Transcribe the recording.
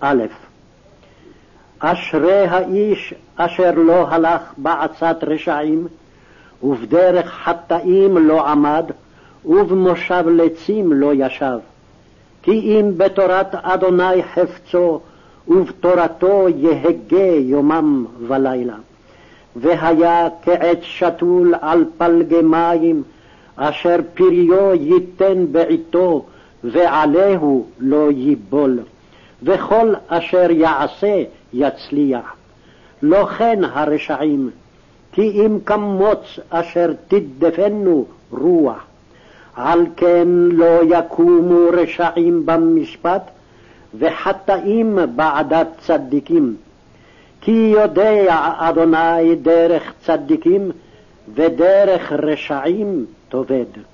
א', אשרי האיש אשר לא הלך בעצת רשעים, ובדרך חטאים לא עמד, ובמושב לצים לא ישב. כי אם בתורת אדוני חפצו, ובתורתו יהגה יומם ולילה. והיה כעץ שתול על פלגי מים, אשר פריו ייתן בעתו, ועליהו לא ייבול. וכל אשר יעשה יצליח. לא כן הרשעים, כי אם כמוץ אשר תדפנו רוח. על כן לא יקומו רשעים במשפט, וחטאים בעדת צדיקים. כי יודע אדוני דרך צדיקים, ודרך רשעים תאבד.